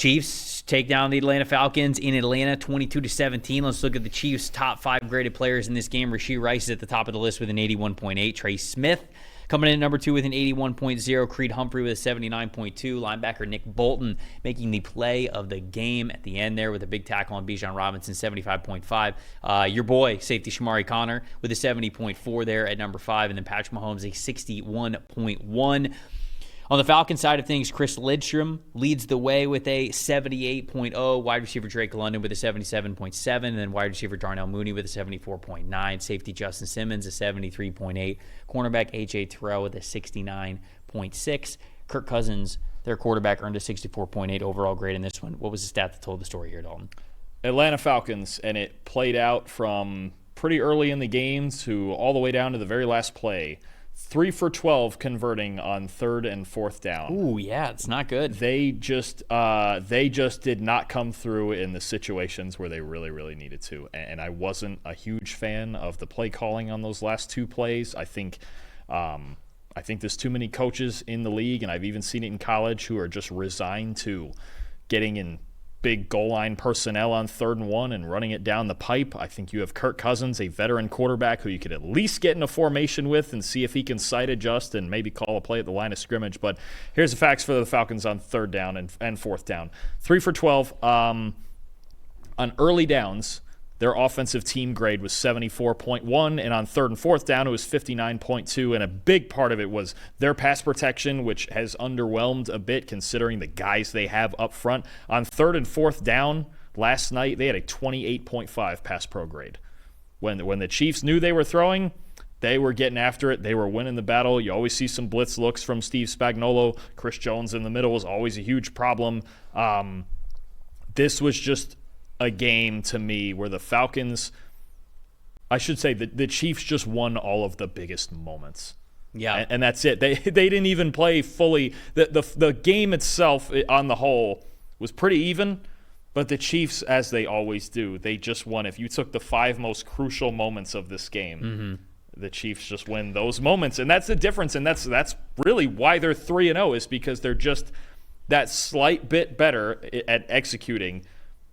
Chiefs take down the Atlanta Falcons in Atlanta 22-17. Let's look at the Chiefs' top 5 graded players in this game. Rashee Rice is at the top of the list with an 81.8. Trey Smith coming in at number 2 with an 81.0. Creed Humphrey with a 79.2. Linebacker Nick Bolton making the play of the game at the end there with a big tackle on Bijan Robinson, 75.5. Your boy, safety Shamari Connor with a 70.4 there at number 5. And then Patrick Mahomes, a 61.1. On the Falcons side of things, Chris Lidstrom leads the way with a 78.0. Wide receiver Drake London with a 77.7. And then wide receiver Darnell Mooney with a 74.9. Safety Justin Simmons, a 73.8. Cornerback A.J. Terrell with a 69.6. Kirk Cousins, their quarterback, earned a 64.8 overall grade in this one. What was the stat that told the story here, Dalton? Atlanta Falcons, and it played out from pretty early in the game to all the way down to the very last play. 3 for 12 converting on 3rd and 4th down. Ooh, yeah, it's not good. They just did not come through in the situations where they really, really needed to. And I wasn't a huge fan of the play calling on those last 2 plays. I think there's too many coaches in the league, and I've even seen it in college, who are just resigned to getting in big goal line personnel on 3rd and 1 and running it down the pipe. I think you have Kirk Cousins, a veteran quarterback who you could at least get in a formation with and see if he can sight adjust and maybe call a play at the line of scrimmage. But here's the facts for the Falcons on 3rd down and 4th down. 3 for 12 on early downs. Their offensive team grade was 74.1, and on 3rd and 4th down, it was 59.2, and a big part of it was their pass protection, which has underwhelmed a bit considering the guys they have up front. On 3rd and 4th down last night, they had a 28.5 pass pro grade. When the Chiefs knew they were throwing, they were getting after it. They were winning the battle. You always see some blitz looks from Steve Spagnuolo. Chris Jones in the middle was always a huge problem. This was just a game to me where the Falcons, I should say the Chiefs just won all of the biggest moments. Yeah. And that's it. They didn't even play fully. The game itself on the whole was pretty even, but the Chiefs, as they always do, they just won. If you took the 5 most crucial moments of this game, the Chiefs just win those moments. And that's the difference, and that's really why they're 3-0, is because they're just that slight bit better at executing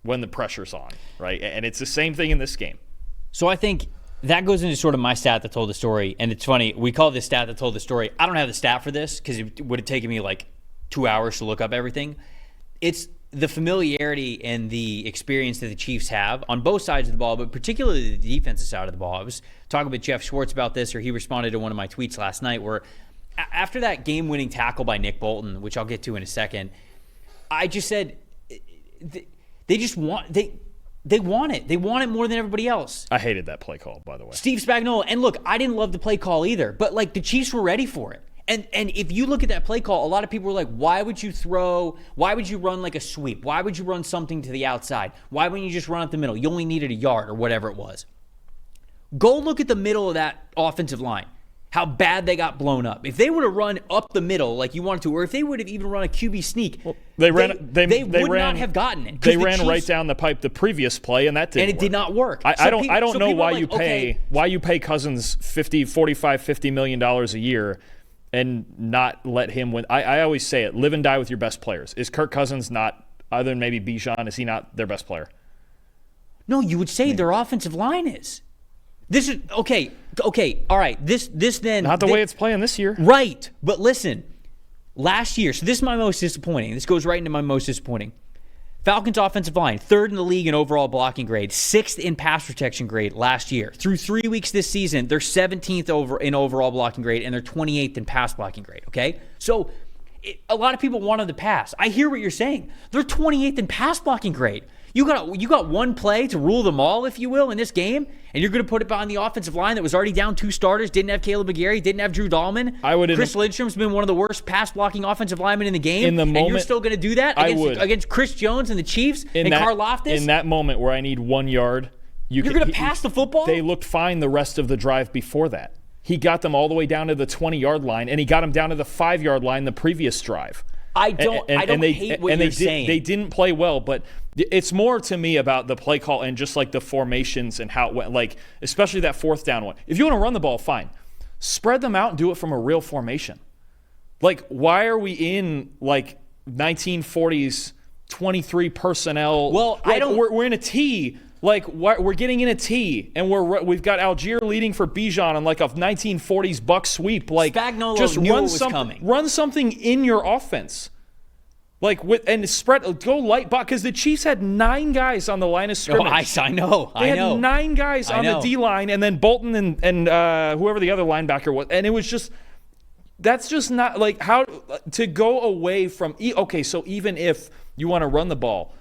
when the pressure's on, right? And it's the same thing in this game. So I think that goes into sort of my stat that told the story. And it's funny, we call this stat that told the story. I don't have the stat for this because it would have taken me like 2 hours to look up everything. It's the familiarity and the experience that the Chiefs have on both sides of the ball, but particularly the defensive side of the ball. I was talking with Jeff Schwartz about this, or he responded to one of my tweets last night, where after that game-winning tackle by Nick Bolton, which I'll get to in a second, I just said they just want they want it. They want it more than everybody else. I hated that play call, by the way. Steve Spagnuolo. And look, I didn't love the play call either, but like the Chiefs were ready for it. And if you look at that play call, a lot of people were like, why would you run like a sweep? Why would you run something to the outside? Why wouldn't you just run up the middle? You only needed a yard or whatever it was. Go look at the middle of that offensive line. How bad they got blown up. If they would have run up the middle like you wanted to, or if they would have even run a QB sneak, they would not have gotten it. They ran right down the pipe the previous play, and that didn't work. And it did not work. I don't know why you pay Cousins $50 million a year and not let him win. I always say it, live and die with your best players. Is Kirk Cousins not, other than maybe Bijan, is he not their best player? No, you would say their offensive line is. This is okay, all right. This then not the way it's playing this year. Right. But listen, last year, so this is my most disappointing. This goes right into my most disappointing. Falcons offensive line, 3rd in the league in overall blocking grade, 6th in pass protection grade last year. Through 3 weeks this season, they're 17th in overall blocking grade, and they're 28th in pass blocking grade, okay? So a lot of people wanted to pass. I hear what you're saying. They're 28th in pass blocking grade. You got one play to rule them all, if you will, in this game, and you're going to put it behind the offensive line that was already down 2 starters, didn't have Caleb McGarry, didn't have Drew Dahlman. Chris Lindstrom's been one of the worst pass-blocking offensive linemen in the game, and you're still going to do that against Chris Jones and the Chiefs and Karlaftis? In that moment where I need 1 yard, you're going to pass the football? They looked fine the rest of the drive before that. He got them all the way down to the 20-yard line, and he got them down to the 5-yard line the previous drive. I don't hate what you're saying. They didn't play well, but it's more to me about the play call and just like the formations and how it went, like especially that 4th down one. If you want to run the ball, fine. Spread them out and do it from a real formation. Like, why are we in like 1940s 23 personnel. Well, like, we're in a T. Like, we're getting in a T, and we've got Algier leading for Bijan on like a 1940s buck sweep. Like, Spagnuolo just knew it was coming. Run something in your offense. Like, go light box, because the Chiefs had 9 guys on the line of scrimmage. I know. They had 9 guys on the D line, and then Bolton and whoever the other linebacker was, and it was just. That's just not like how to go away from. Okay, so even if you want to run the ball,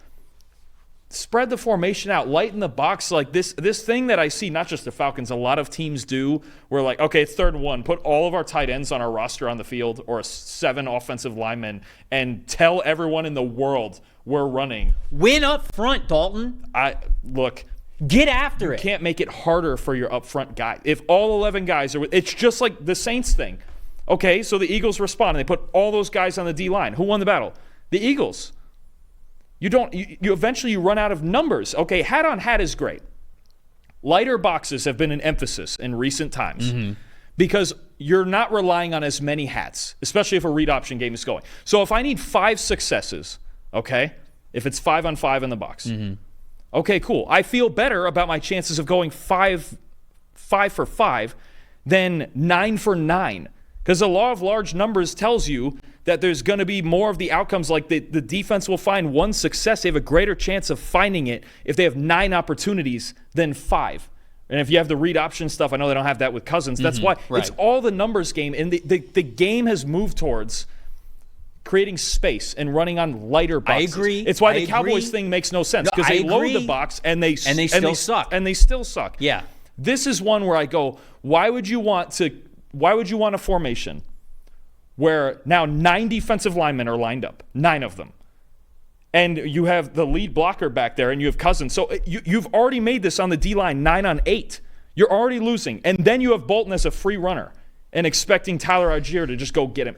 spread the formation out, lighten the box. Like this thing that I see, not just the Falcons, a lot of teams do, where like, okay, it's 3rd and 1, put all of our tight ends on our roster on the field, or 7 offensive linemen, and tell everyone in the world we're running. Win up front, Dalton. Get after it. You can't make it harder for your up front guy. If all 11 guys are, it's just like the Saints thing. Okay, so the Eagles respond, and they put all those guys on the D-line. Who won the battle? The Eagles. You eventually run out of numbers. Okay, hat on hat is great. Lighter boxes have been an emphasis in recent times because you're not relying on as many hats, especially if a read option game is going. So if I need 5 successes, okay, if it's 5-on-5 in the box, okay, cool. I feel better about my chances of going 5 for 5 than 9 for 9. Because the law of large numbers tells you that there's going to be more of the outcomes, like the defense will find 1 success. They have a greater chance of finding it if they have 9 opportunities than 5. And if you have the read option stuff, I know they don't have that with Cousins. That's why it's all the numbers game. And the game has moved towards creating space and running on lighter boxes. I agree. It's why the Cowboys thing makes no sense, because they load the box and they still suck. And they still suck. Yeah. This is one where I go, why would you want a formation where now 9 defensive linemen are lined up, 9 of them, and you have the lead blocker back there, and you have Cousins? So you've already made this on the D-line 9-on-8. You're already losing. And then you have Bolton as a free runner and expecting Tyler Algier to just go get him.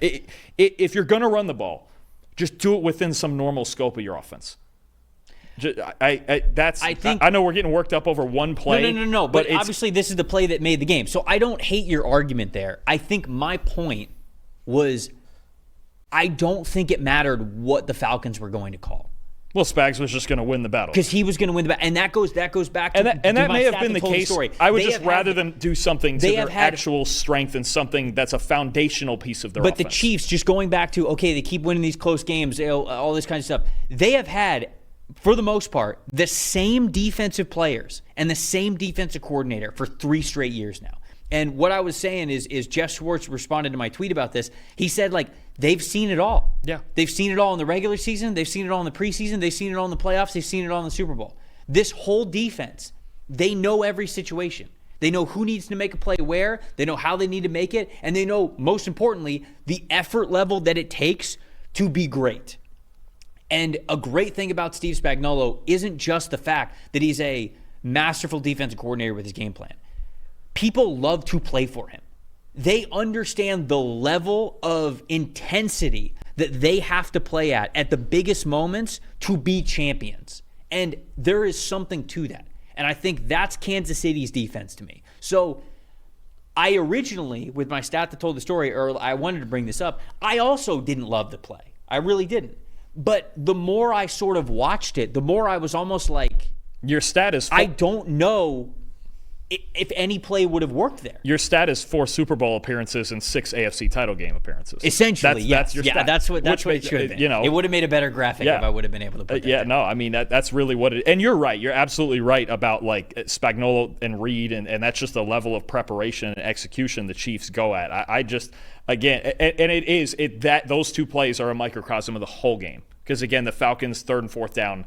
If you're going to run the ball, just do it within some normal scope of your offense. I know we're getting worked up over one play. No. But obviously, this is the play that made the game. So I don't hate your argument there. I think my point was, I don't think it mattered what the Falcons were going to call. Well, Spags was just going to win the battle, because he was going to win the battle, and that goes back to that may have been the case. Story. I would just rather them do something to their actual strength and something that's a foundational piece of their offense. But the Chiefs, just going back to, okay, they keep winning these close games, all this kind of stuff. They have had, for the most part, the same defensive players and the same defensive coordinator for 3 straight years now. And what I was saying is Jeff Schwartz responded to my tweet about this. He said, like, they've seen it all. Yeah. They've seen it all in the regular season. They've seen it all in the preseason. They've seen it all in the playoffs. They've seen it all in the Super Bowl. This whole defense, they know every situation. They know who needs to make a play where. They know how they need to make it. And they know, most importantly, the effort level that it takes to be great. And a great thing about Steve Spagnuolo isn't just the fact that he's a masterful defensive coordinator with his game plan. People love to play for him. They understand the level of intensity that they have to play at the biggest moments to be champions. And there is something to that. And I think that's Kansas City's defense to me. So I originally, with my stat that told the story, or I wanted to bring this up, I also didn't love the play. I really didn't. But the more I sort of watched it, the more I was almost like, your stat is I don't know if any play would have worked there. Your stat is 4 Super Bowl appearances and 6 AFC title game appearances. Essentially, that's your stat. That's what it should have been. You know, it would have made a better graphic if I would have been able to put that no, I mean, that's really what it is. And you're right. You're absolutely right about, like, Spagnuolo and Reed, and that's just the level of preparation and execution the Chiefs go at. I just, again, and those 2 plays are a microcosm of the whole game. Because, again, the Falcons' 3rd and 4th down,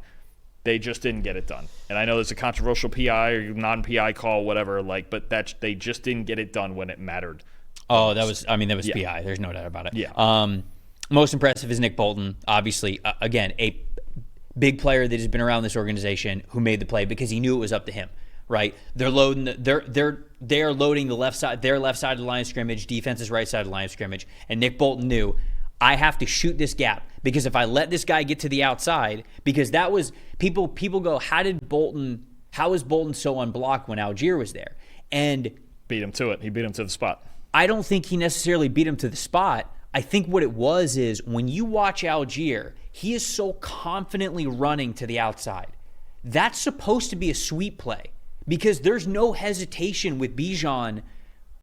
they just didn't get it done. And I know there's a controversial PI or non-PI call, whatever, but they just didn't get it done when it mattered. Oh, that was PI. There's no doubt about it. Yeah. Most impressive is Nick Bolton, obviously. Again, a big player that has been around this organization who made the play because he knew it was up to him, right? They're loading they're loading the left side, their left side of the line of scrimmage, defense's right side of the line of scrimmage, and Nick Bolton knew, I have to shoot this gap, because if I let this guy get to the outside, because that was people go, how is Bolton so unblocked when Algier was there? And beat him to it. He beat him to the spot. I don't think he necessarily beat him to the spot. I think what it was is, when you watch Algier, he is so confidently running to the outside. That's supposed to be a sweep play because there's no hesitation with Bijan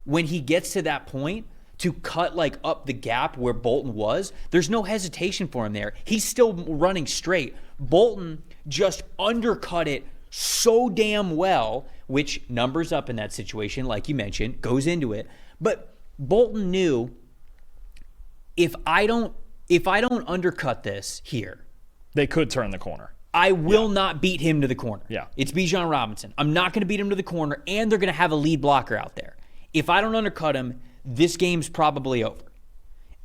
when he gets to that point to cut like up the gap where Bolton was. There's no hesitation for him there. He's still running straight. Bolton just undercut it so damn well, which numbers up in that situation, like you mentioned, goes into it. But Bolton knew if I don't undercut this here, they could turn the corner. I will not beat him to the corner. Yeah. It's Bijan Robinson. I'm not going to beat him to the corner, and they're going to have a lead blocker out there. If I don't undercut him, this game's probably over.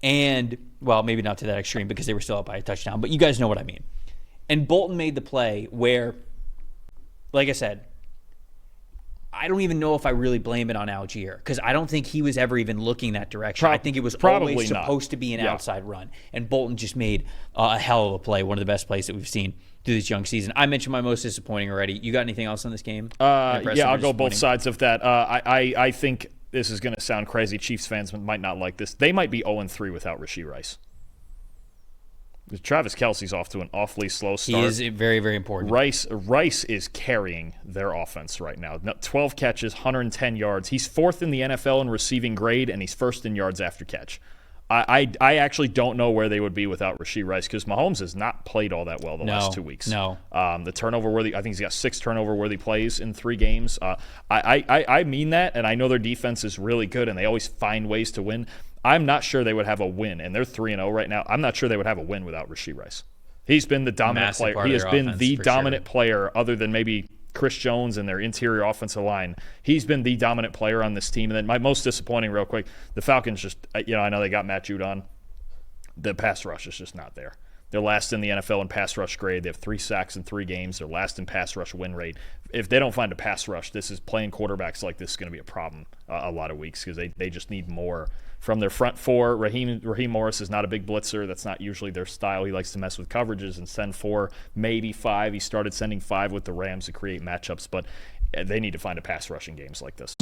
And, well, maybe not to that extreme because they were still up by a touchdown, but you guys know what I mean. And Bolton made the play where, like I said, I don't even know if I really blame it on Algier because I don't think he was ever even looking that direction. I think it was always supposed to be an outside run. And Bolton just made a hell of a play, one of the best plays that we've seen through this young season. I mentioned my most disappointing already. You got anything else on this game? Yeah, I'll go both sides of that. I think this is going to sound crazy. Chiefs fans might not like this. They might be 0-3 without Rashee Rice. Travis Kelce's off to an awfully slow start. He is very, very important. Rice is carrying their offense right now. 12 catches, 110 yards. He's fourth in the NFL in receiving grade, and he's first in yards after catch. I actually don't know where they would be without Rashee Rice because Mahomes has not played all that well the last 2 weeks. No. The turnover-worthy, I think he's got 6 turnover-worthy plays in 3 games. I mean that, and I know their defense is really good, and they always find ways to win. I'm not sure they would have a win, and they're 3-0 right now. I'm not sure they would have a win without Rashee Rice. He's been the dominant player. He has been the dominant player other than maybe Chris Jones and their interior offensive line. He's been the dominant player on this team. And then my most disappointing, real quick, the Falcons just, I know they got Matt Judon. The pass rush is just not there. They're last in the NFL in pass rush grade. They have 3 sacks in 3 games. They're last in pass rush win rate. If they don't find a pass rush, this is playing quarterbacks like this is going to be a problem a lot of weeks because they just need more from their front 4. Raheem Morris is not a big blitzer. That's not usually their style. He likes to mess with coverages and send 4, maybe 5. He started sending 5 with the Rams to create matchups, but they need to find a pass rush in games like this.